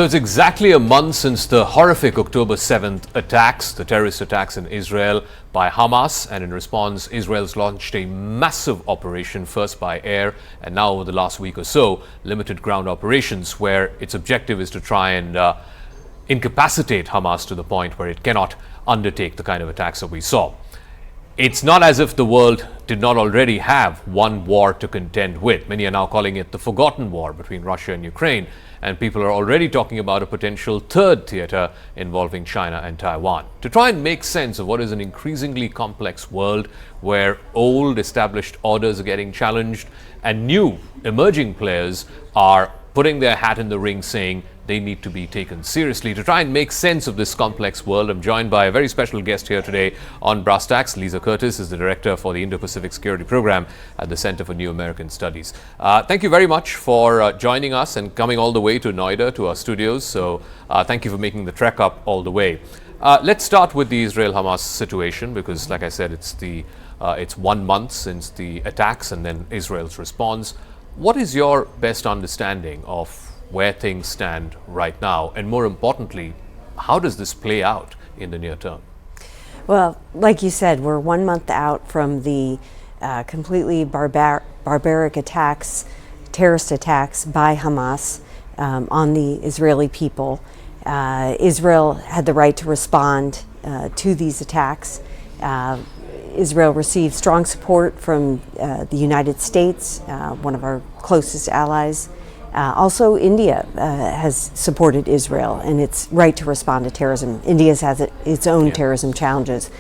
So it's exactly a month since the horrific October 7th attacks, the terrorist attacks in Israel by Hamas, and in response, Israel's launched a massive operation, first by air and now over the last week or so, limited ground operations, where its objective is to try and incapacitate Hamas to the point where it cannot undertake the kind of attacks that we saw. It's not as if the world did not already have one war to contend with. Many are now calling it the forgotten war between Russia and Ukraine, and people are already talking about a potential third theater involving China and Taiwan. To try and make sense of what is an increasingly complex world where old established orders are getting challenged and new emerging players are putting their hat in the ring saying they need to be taken seriously. To try and make sense of this complex world, I'm joined by a very special guest here today on Brass Tacks. Lisa Curtis is the Director for the Indo-Pacific Security Program at the Center for New American Studies. Thank you very much for joining us and coming all the way to Noida, to our studios. So thank you for making the trek up all the way. Let's start with the Israel-Hamas situation, because like I said, it's 1 month since the attacks and then Israel's response. What is your best understanding of where things stand right now? And more importantly, how does this play out in the near term? Well, like you said, we're 1 month out from the completely barbaric attacks, terrorist attacks by Hamas on the Israeli people. Israel had the right to respond to these attacks. Israel received strong support from the United States, one of our closest allies. Also, India has supported Israel and its right to respond to terrorism. India has its own terrorism challenges.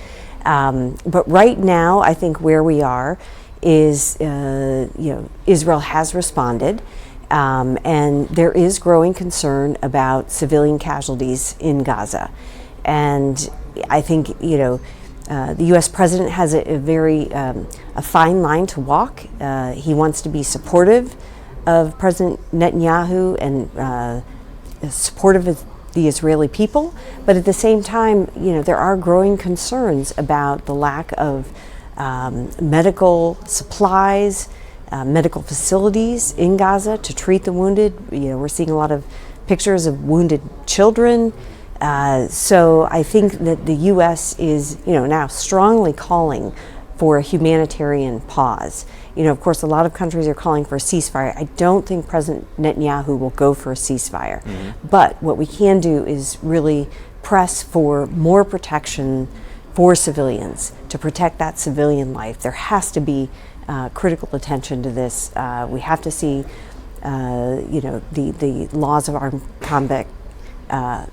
But right now, I think where we are is, Israel has responded, and there is growing concern about civilian casualties in Gaza. And I think, the U.S. president has a very fine line to walk. He wants to be supportive of President Netanyahu and supportive of the Israeli people, but at the same time, there are growing concerns about the lack of medical supplies, medical facilities in Gaza to treat the wounded. We're seeing a lot of pictures of wounded children. So I think that the U.S. is, now strongly calling for a humanitarian pause. Of course, a lot of countries are calling for a ceasefire. I don't think President Netanyahu will go for a ceasefire. Mm-hmm. But what we can do is really press for more protection for civilians, to protect that civilian life. There has to be critical attention to this. We have to see, the laws of armed combat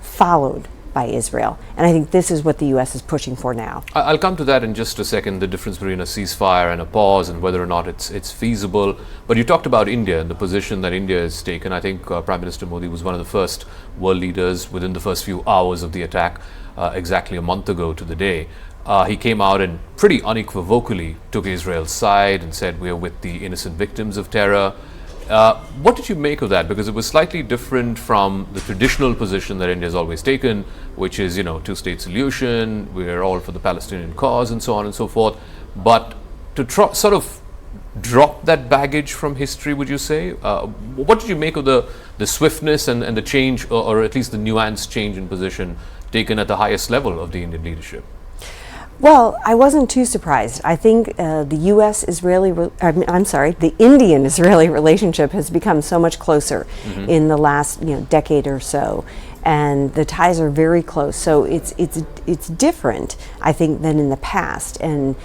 followed by Israel. And I think this is what the U.S. is pushing for now. I'll come to that in just a second, the difference between a ceasefire and a pause and whether or not it's feasible. But you talked about India and the position that India has taken. I think Prime Minister Modi was one of the first world leaders within the first few hours of the attack, exactly a month ago to the day. He came out and pretty unequivocally took Israel's side and said, we are with the innocent victims of terror. What did you make of that? Because it was slightly different from the traditional position that India has always taken, which is, two-state solution, we're all for the Palestinian cause and so on and so forth. But to sort of drop that baggage from history, would you say? What did you make of the swiftness and the change, or at least the nuanced change in position taken at the highest level of the Indian leadership? Well, I wasn't too surprised. I think the the Indian-Israeli relationship has become so much closer in the last decade or so, and the ties are very close. So it's different, I think, than in the past, and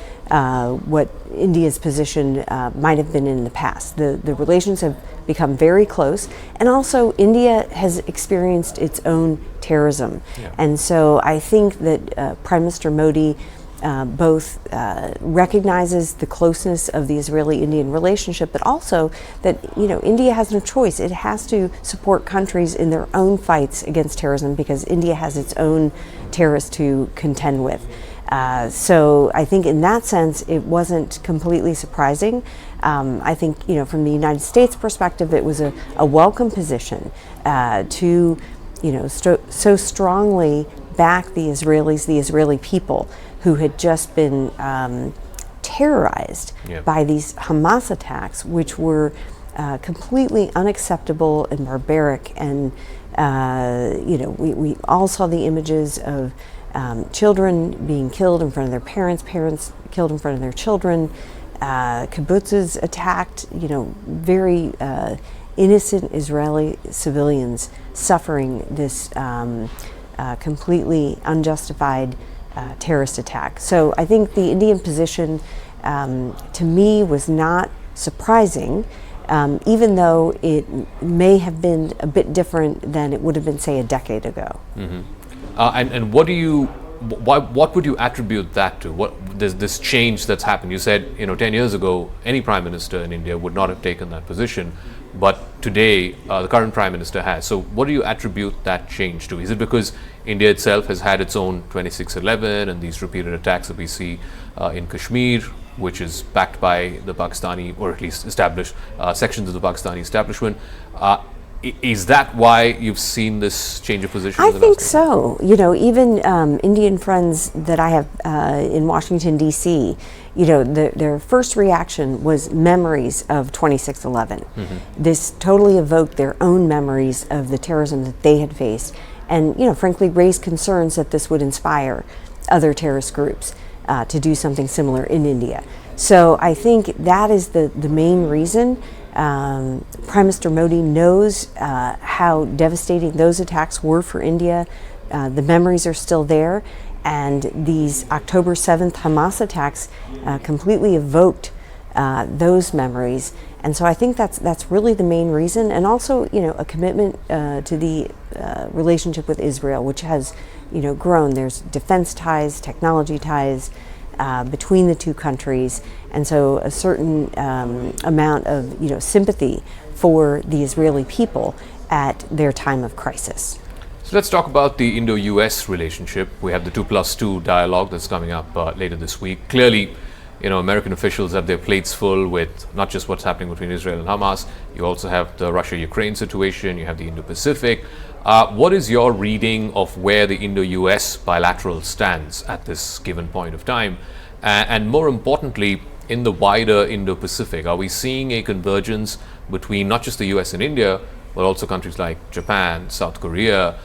what India's position might have been in the past. The relations have become very close, and also India has experienced its own terrorism, and so I think that Prime Minister Modi both recognizes the closeness of the Israeli-Indian relationship, but also that India has no choice. It has to support countries in their own fights against terrorism, because India has its own terrorists to contend with. So I think in that sense it wasn't completely surprising. I think from the United States perspective, it was a welcome position to so strongly back the Israelis, the Israeli people, who had just been terrorized by these Hamas attacks, which were completely unacceptable and barbaric. And we all saw the images of children being killed in front of their parents, parents killed in front of their children, kibbutzes attacked, very innocent Israeli civilians suffering this completely unjustified terrorist attack. So I think the Indian position, to me, was not surprising, even though it may have been a bit different than it would have been, say, a decade ago. Mm-hmm. And what would you attribute that to? What this change that's happened? You said 10 years ago any prime minister in India would not have taken that position, but today the current prime minister has. So what do you attribute that change to? Is it because India itself has had its own 26/11 and these repeated attacks that we see in Kashmir, which is backed by the Pakistani, or at least established sections of the Pakistani establishment? Is that why you've seen this change of position? I think so. Even Indian friends that I have in Washington, D.C., their first reaction was memories of 26/11. Mm-hmm. This totally evoked their own memories of the terrorism that they had faced, and frankly raised concerns that this would inspire other terrorist groups to do something similar in India. So I think that is the main reason. Prime Minister Modi knows how devastating those attacks were for India. The memories are still there, and these October 7th Hamas attacks completely evoked those memories. And so I think that's really the main reason, and also a commitment to the relationship with Israel, which has grown. There's defense ties, technology ties between the two countries, and so a certain amount of sympathy for the Israeli people at their time of crisis. So let's talk about the Indo-US relationship. We have the 2+2 dialogue that's coming up later this week. Clearly, American officials have their plates full with not just what's happening between Israel and Hamas. You also have the Russia-Ukraine situation. You have the Indo-Pacific. What is your reading of where the Indo-US bilateral stands at this given point of time? And more importantly, in the wider Indo-Pacific, are we seeing a convergence between not just the US and India, but also countries like Japan, South Korea,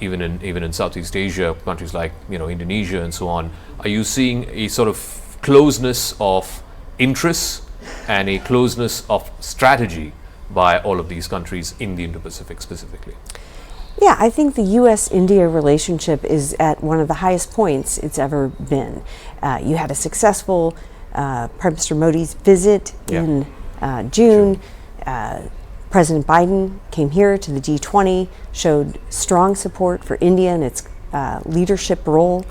even in Southeast Asia, countries like Indonesia and so on? Are you seeing a sort of closeness of interests and a closeness of strategy by all of these countries in the Indo-Pacific specifically? Yeah, I think the U.S.-India relationship is at one of the highest points it's ever been. You had a successful Prime Minister Modi's visit in June. President Biden came here to the G20, showed strong support for India and its leadership role.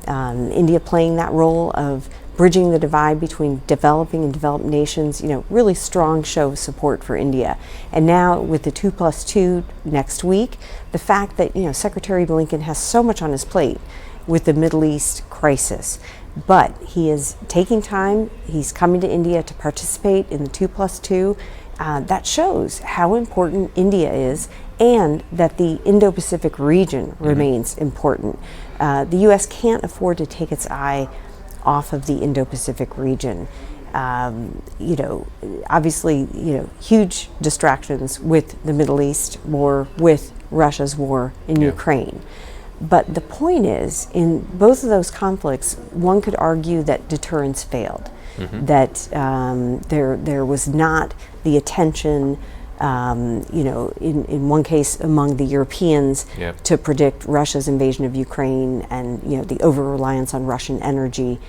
India playing that role of bridging the divide between developing and developed nations, really strong show of support for India. And now with the 2+2 next week, the fact that, Secretary Blinken has so much on his plate with the Middle East crisis, but he is taking time, he's coming to India to participate in the 2+2, that shows how important India is and that the Indo-Pacific region remains important. The U.S. can't afford to take its eye off of the Indo-Pacific region. Obviously, huge distractions with the Middle East war, with Russia's war in Ukraine. But the point is, in both of those conflicts, one could argue that deterrence failed, that there was not the attention, in one case among the Europeans to predict Russia's invasion of Ukraine and the over-reliance on Russian energy.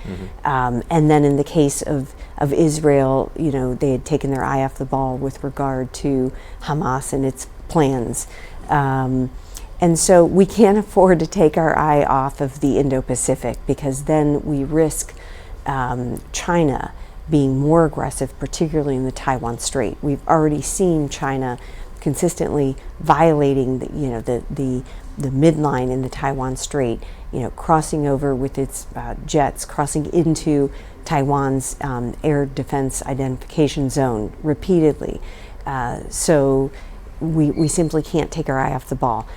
And then in the case of Israel, they had taken their eye off the ball with regard to Hamas and its plans. And so we can't afford to take our eye off of the Indo-Pacific, because then we risk China being more aggressive, particularly in the Taiwan Strait. We've already seen China consistently violating the midline in the Taiwan Strait, crossing over with its jets, crossing into Taiwan's air defense identification zone repeatedly. So we simply can't take our eye off the ball.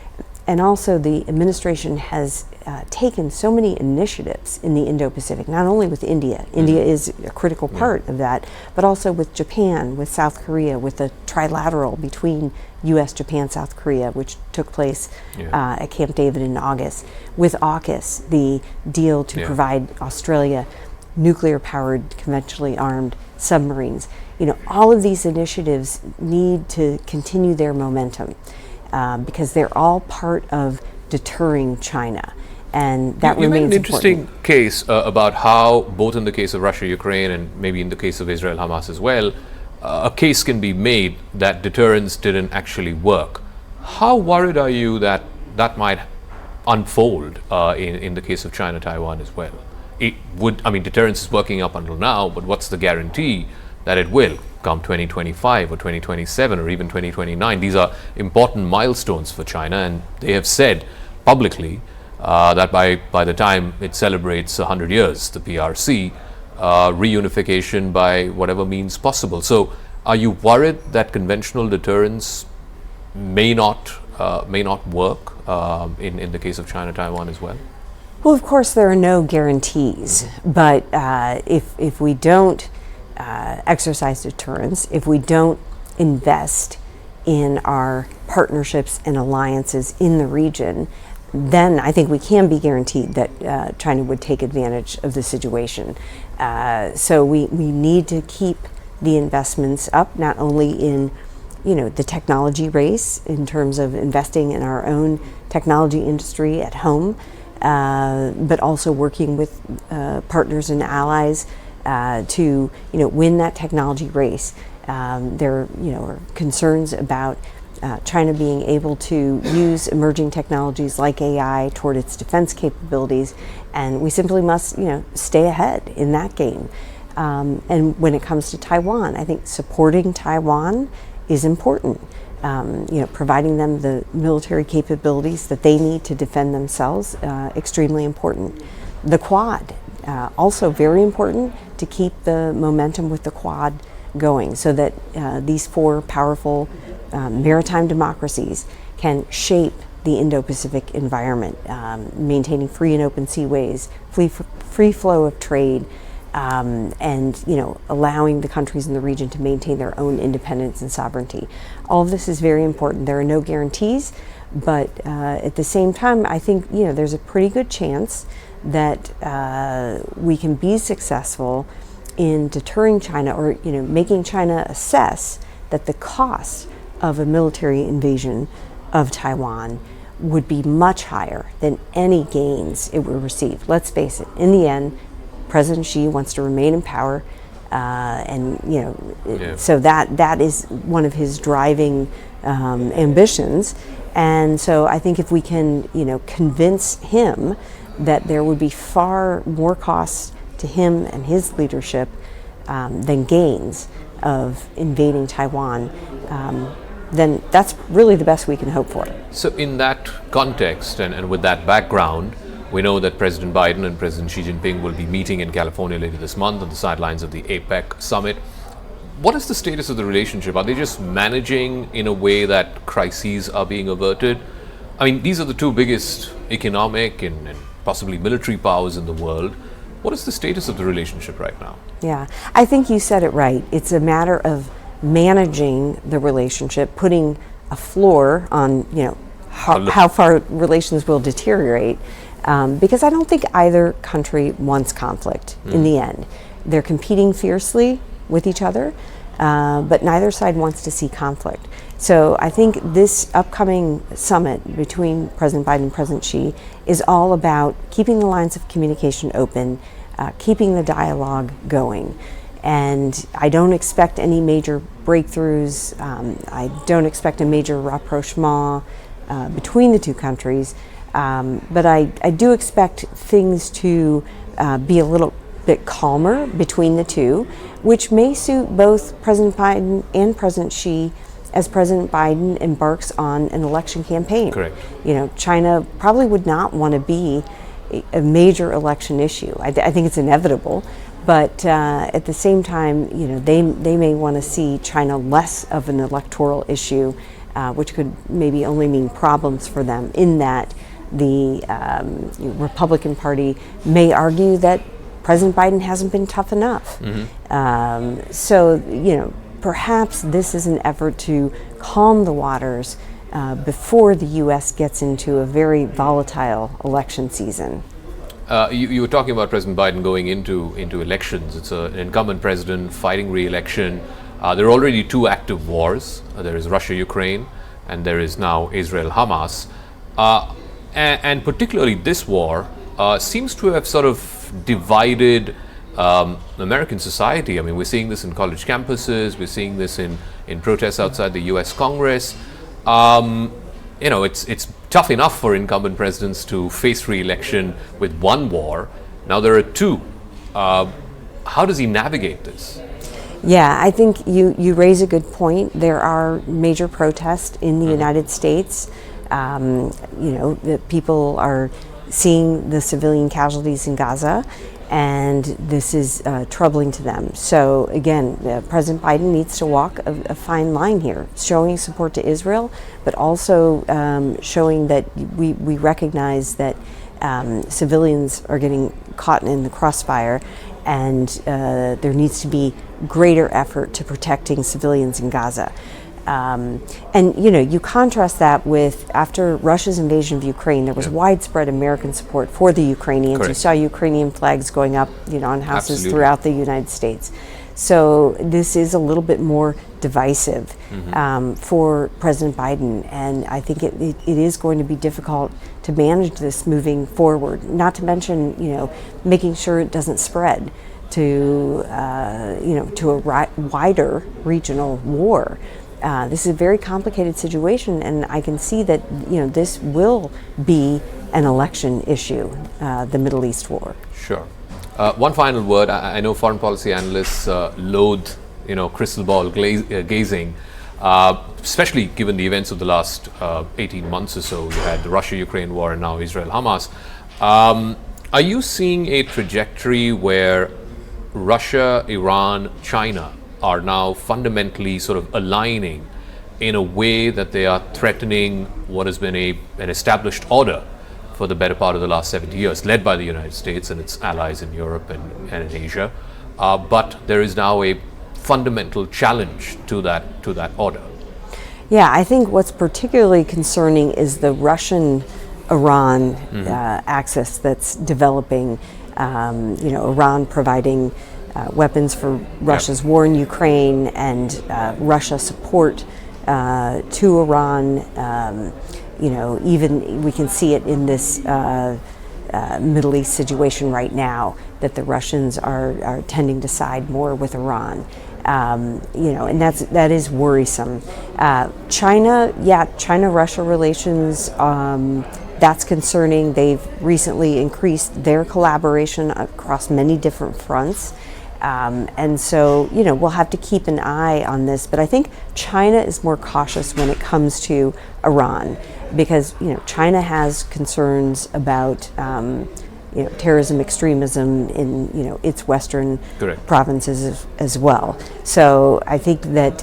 and also the administration has taken so many initiatives in the Indo-Pacific, not only with India. India is a critical part of that, but also with Japan, with South Korea, with the trilateral between U.S., Japan, South Korea, which took place at Camp David in August. With AUKUS, the deal to provide Australia nuclear-powered, conventionally armed submarines. All of these initiatives need to continue their momentum because they're all part of deterring China. And that you remains made an interesting important. case about how, both in the case of Russia, Ukraine, and maybe in the case of Israel, Hamas as well, a case can be made that deterrence didn't actually work. How worried are you that that might unfold in the case of China, Taiwan as well? Deterrence is working up until now, but what's the guarantee that it will come 2025 or 2027 or even 2029? These are important milestones for China, and they have said publicly that by the time it celebrates 100 years, the PRC, reunification by whatever means possible. So are you worried that conventional deterrence may not work in the case of China, Taiwan as well? Well, of course, there are no guarantees, but if we don't exercise deterrence, if we don't invest in our partnerships and alliances in the region, then I think we can be guaranteed that China would take advantage of the situation. So we need to keep the investments up, not only in the technology race in terms of investing in our own technology industry at home, but also working with partners and allies to win that technology race. There are concerns about China being able to use emerging technologies like AI toward its defense capabilities, and we simply must stay ahead in that game. And when it comes to Taiwan, I think supporting Taiwan is important. Providing them the military capabilities that they need to defend themselves, extremely important. The Quad, also very important to keep the momentum with the Quad going so that these four powerful maritime democracies can shape the Indo-Pacific environment, maintaining free and open seaways, free flow of trade, and allowing the countries in the region to maintain their own independence and sovereignty. All of this is very important. There are no guarantees, but at the same time, I think there's a pretty good chance that we can be successful in deterring China, or making China assess that the cost of a military invasion of Taiwan would be much higher than any gains it would receive. Let's face it, in the end, President Xi wants to remain in power, so that is one of his driving ambitions. And so I think if we can, convince him that there would be far more costs to him and his leadership than gains of invading Taiwan, then that's really the best we can hope for. So in that context and with that background, we know that President Biden and President Xi Jinping will be meeting in California later this month on the sidelines of the APEC summit. What is the status of the relationship? Are they just managing in a way that crises are being averted? I mean, these are the two biggest economic and possibly military powers in the world. What is the status of the relationship right now? Yeah, I think you said it right. It's a matter of managing the relationship, putting a floor on, how far relations will deteriorate. Because I don't think either country wants conflict in the end. They're competing fiercely with each other, but neither side wants to see conflict. So I think this upcoming summit between President Biden and President Xi is all about keeping the lines of communication open, keeping the dialogue going. And I don't expect any major breakthroughs. I don't expect a major rapprochement between the two countries. But I do expect things to be a little bit calmer between the two, which may suit both President Biden and President Xi as President Biden embarks on an election campaign. Correct. China probably would not want to be a major election issue. I think it's inevitable, but at the same time, they may want to see China less of an electoral issue which could maybe only mean problems for them, in that the Republican Party may argue that President Biden hasn't been tough enough. So, perhaps this is an effort to calm the waters before the U.S. gets into a very volatile election season. You were talking about President Biden going into elections. It's an incumbent president fighting re-election. There are already two active wars. There is Russia-Ukraine, and there is now Israel-Hamas. And particularly this war seems to have sort of divided American society. I mean, we're seeing this in college campuses. We're seeing this in protests outside the U.S. Congress. It's tough enough for incumbent presidents to face re-election with one war. Now there are two. How does he navigate this? Yeah, I think you raise a good point. There are major protests in the United States. The people are seeing the civilian casualties in Gaza, and this is troubling to them. So again, President Biden needs to walk a fine line here, showing support to Israel, but also showing that we recognize that civilians are getting caught in the crossfire, and there needs to be greater effort to protecting civilians in Gaza. You contrast that with, after Russia's invasion of Ukraine, there was widespread American support for the Ukrainians. Correct. You saw Ukrainian flags going up, on houses Absolutely. throughout the United States. So this is a little bit more divisive for President Biden, and I think it is going to be difficult to manage this moving forward. Not to mention, making sure it doesn't spread to a wider regional war. This is a very complicated situation, and I can see that this will be an election issue, the Middle East war. Sure. One final word. I know foreign policy analysts loathe, crystal ball gazing, especially given the events of the last 18 months or so. You had the Russia-Ukraine war and now Israel-Hamas. Are you seeing a trajectory where Russia, Iran, China are now fundamentally sort of aligning in a way that they are threatening what has been an established order for the better part of the last 70 years, led by the United States and its allies in Europe and in Asia? But there is now a fundamental challenge to that order. Yeah, I think what's particularly concerning is the Russian-Iran axis that's developing. Iran providing weapons for Russia's war in Ukraine, and Russia support to Iran. Even we can see it in this Middle East situation right now, that the Russians are tending to side more with Iran. And that is worrisome. China-Russia relations, that's concerning. They've recently increased their collaboration across many different fronts. And so, we'll have to keep an eye on this. But I think China is more cautious when it comes to Iran, because, China has concerns about, terrorism, extremism in, its western provinces as well. So I think that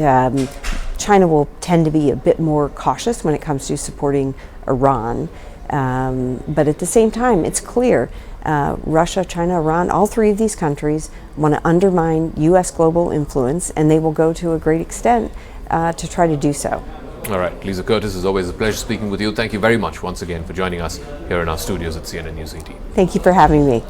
China will tend to be a bit more cautious when it comes to supporting Iran. But at the same time, it's clear Russia, China, Iran, all three of these countries want to undermine U.S. global influence, and they will go to a great extent to try to do so. All right. Lisa Curtis, it's always a pleasure speaking with you. Thank you very much once again for joining us here in our studios at CNN News 18. Thank you for having me.